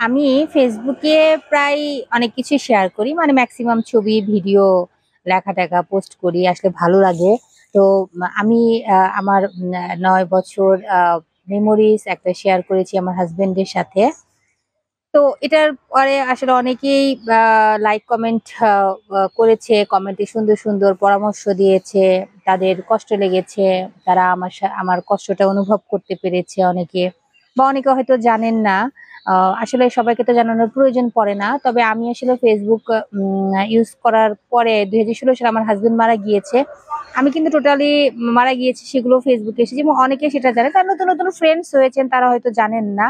আমি ফেসবুকে প্রায় অনেক কিছু শেয়ার করি। মানে ম্যাক্সিমাম ছবি, ভিডিও, লেখা-টেখা পোস্ট করি। আসলে ভালো লাগে। তো আমি আমার ৯ বছর মেমোরিজ একটা শেয়ার করেছি আমার হাসব্যান্ডের সাথে। তো এটার পরে আসলে অনেকেই লাইক কমেন্ট আ আ করেছে। কমেন্টে সুন্দর, সুন্দর পরামর্শ দিয়েছে। তাদের কষ্ট লেগেছে। তারা আমার কষ্টটা অনুভব করতে পেরেছে অনেকে। বা অনেকে হয়তো জানেন না। আ আসলে সবাইকে তো জানানোর প্রয়োজন পড়ে না। তবে আমি আসলে Facebook ইউজ করার পরে ২০১৬ সালে আমার হাসব্যান্ড মারা গিয়েছে। আমি কিন্তু টোটালি মারা গিয়েছি সেগুলো Facebook এ এসেছে এবং অনেকে সেটা জানে। কারণ নতুন, নতুন ফ্রেন্ডস হয়েছেন তারা হয়তো জানেন না।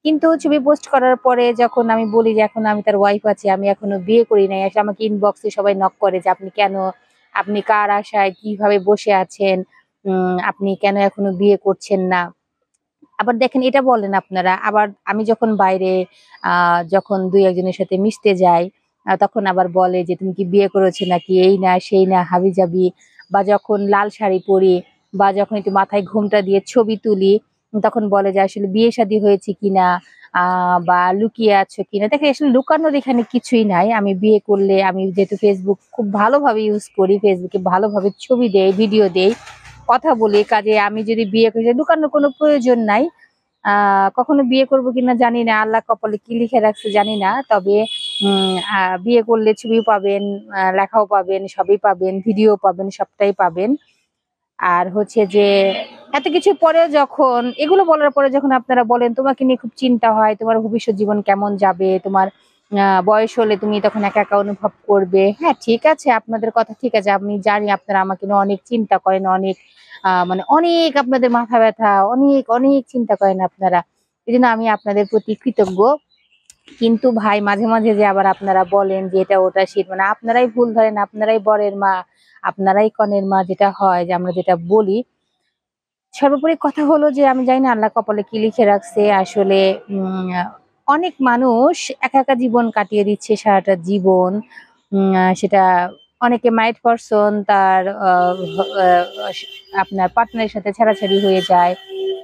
কিন্তু ছবি পোস্ট করার পরে যখন আমি বলি যে এখন আমি তার ওয়াইফ আছি, আমি এখনো বিয়ে করি নাই। এসে আমাকে ইনবক্সে সবাই নক করে যে, "আপনি কেন? আপনি কার আশায় কিভাবে বসে আছেন? আপনি কেন এখনো বিয়ে করছেন না?" আবার দেখেন এটা বলেন আপনারা। আবার আমি যখন বাইরে আ যখন ২-১ জনের সাথে মিশতে যাই, তখন আবার বলে যে, "তুমি কি বিয়ে করেছো নাকি? এই না, সেই না, হাবিজাবি।" বা যখন লাল শাড়ি পরি বা যখন একটু মাথায় ঘোমটা দিয়ে ছবি তুলি, তখন বলে যে, "আসলে বিয়ে-শাদী হয়েছে কিনা? আ বা লুকিয়ে আছো কিনা?" দেখেন আসলে লুকানোর এখানে কিছুই নাই। আমি বিয়ে করলে আমি যেহেতু Facebook খুব ভালোভাবে ইউজ করি, Facebook এ ভালোভাবে ছবি দেই, ভিডিও দেই, কথা বলি। কাজেই আমি যদি বিয়ে করি লুকানোর কোনো প্রয়োজন নাই। আ কখনো বিয়ে করব কিনা জানি না। আল্লাহ কপালে কি লিখে রাখছে জানি না। তবে বিয়ে করলে ছবিও পাবেন, লেখাও পাবেন, সবই পাবেন, ভিডিও পাবেন, সবটাই পাবেন। আর হচ্ছে যে এত কিছুর পরেও যখন এগুলো বলার পরে যখন আপনারা বলেন, "তোমাকে নিয়ে খুব চিন্তা হয়, তোমার ভবিষ্যৎ জীবন কেমন যাবে? তোমার বয়স হলে তুমি তখন একা, একা অনুভব করবে।" হ্যাঁ, ঠিক আছে আপনাদের কথা ঠিক আছে। আমি জানি আপনারা আমাকে নিয়ে অনেক চিন্তা করেন, অনেক মানে অনেক আপনাদের মাথা ব্যাথা, অনেক, অনেক চিন্তা করেন আপনারা। এজন্য আমি আপনাদের প্রতি কৃতজ্ঞ। কিন্তু ভাই মাঝে, মাঝে যে আবার আপনারা বলেন যে এটা ওটা মানে আপনারাই ভুল ধরেন, আপনারাই বরের মা, আপনারাই কনের মা যেটা হয় যে আমরা যেটা বলি। সর্বোপরি কথা হলো যে আমি জানি না আল্লাহ কপালে কি লিখে রাখছে। আসলে অনেক মানুষ একা, একা জীবন কাটিয়ে দিচ্ছে সারাটা জীবন। সেটা অনেকে ম্যারিড পারসন তার আ হ আ আস আপনার পার্টনারের সাথে ছাড়াছাড়ি হয়ে যায়,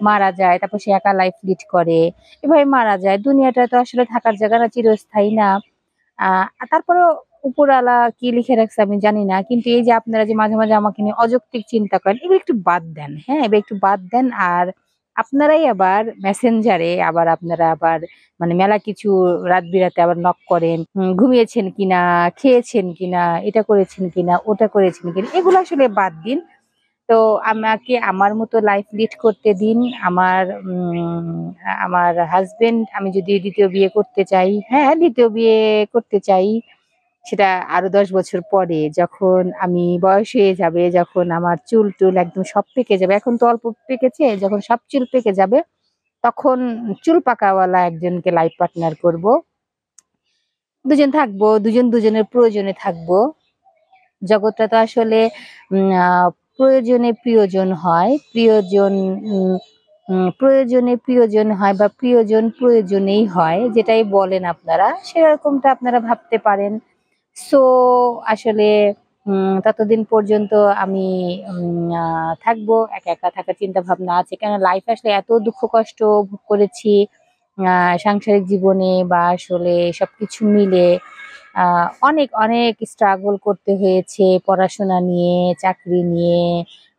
মারা যায়। তারপর সে একা লাইফ লিড করে। এভাবে মারা যায়। দুনিয়াটা তো আসলে থাকার জায়গা না, চিরস্থায়ী না। আ তারপরেও উপরওয়ালা কি লিখে রাখছে আমি জানি না। কিন্তু এই যে আপনারা যে মাঝে, মাঝে আমাকে নিয়ে অযৌক্তিক চিন্তা করেন, এগুলো একটু বাদ দেন। হ্যাঁ? এবার একটু বাদ দেন। আর আপনারাই আবার মেসেঞ্জারে আপনারা আবার মানে মেলা কিছু রাত-বিরাতে আবার নক করেন। ঘুমিয়েছেন কিনা, খেয়েছেন কিনা, এটা করেছেন কিনা, ওটা করেছেন কিনা। এগুলো আসলে বাদ দিন। তো আমাকে আমার মতো লাইফ লিড করতে দিন। আমার হাসব্যান্ড আমি যদি ২য় বিয়ে করতে চাই, হ্যাঁ, ২য় বিয়ে করতে চাই। সেটা আরো ১০ বছর পরে যখন আমি বয়স হয়ে যাবে, যখন আমার চুল-টুল একদম সব পেকে যাবে। এখন তো অল্প পেকেছে, যখন সব চুল পেকে যাবে, তখন চুল পাকাওয়ালা একজনকে লাইফ পার্টনার করব। দুজন থাকবো, দুজন দুজনের প্রয়োজনে থাকবো। জগৎটা তো আসলে উম আ প্রয়োজনে প্রিয়জন হয়। উম উম প্রয়োজনে প্রিয়জন হয় বা প্রিয়জন প্রয়োজনেই হয়। যেটাই বলেন আপনারা, সেরকমটা আপনারা ভাবতে পারেন। সো আসলে ততদিন পর্যন্ত আমি থাকবো। একা, একা থাকার চিন্তাভাবনা আছে। কেন লাইফে আসলে এত দুঃখ কষ্ট ভোগ করেছি আ সাংসারিক জীবনে বা আসলে সবকিছু মিলে আ অনেক, অনেক স্ট্রাগল করতে হয়েছে পড়াশোনা নিয়ে, চাকরি নিয়ে,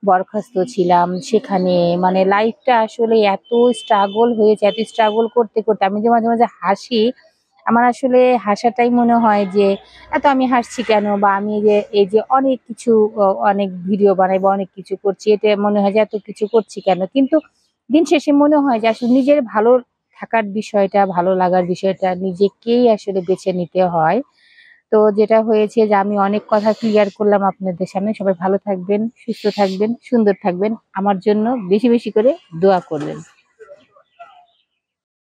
বরখাস্ত ছিলাম সেখানে। মানে লাইফটা আসলে এত স্ট্রাগল হয়েছে, এত স্ট্রাগল করতে, করতে আমি যে মাঝে, মাঝে হাসি, আমার আসলে হাসাটাই মনে হয় যে এত আমি হাসছি কেন? বা আমি এই যে অনেক কিছু অনেক ভিডিও বানাই বা অনেক কিছু করছি, এতে মনে হয় যে এত কিছু করছি কেন? কিন্তু দিন শেষে মনে হয় যে আসলে নিজের ভালো থাকার বিষয়টা, ভালো লাগার বিষয়টা নিজেকেই আসলে বেছে নিতে হয়। তো যেটা হয়েছে যে আমি অনেক কথা ক্লিয়ার করলাম আপনাদের সামনে। সবাই ভালো থাকবেন, সুস্থ থাকবেন, সুন্দর থাকবেন। আমার জন্য বেশি, বেশি করে দোয়া করবেন।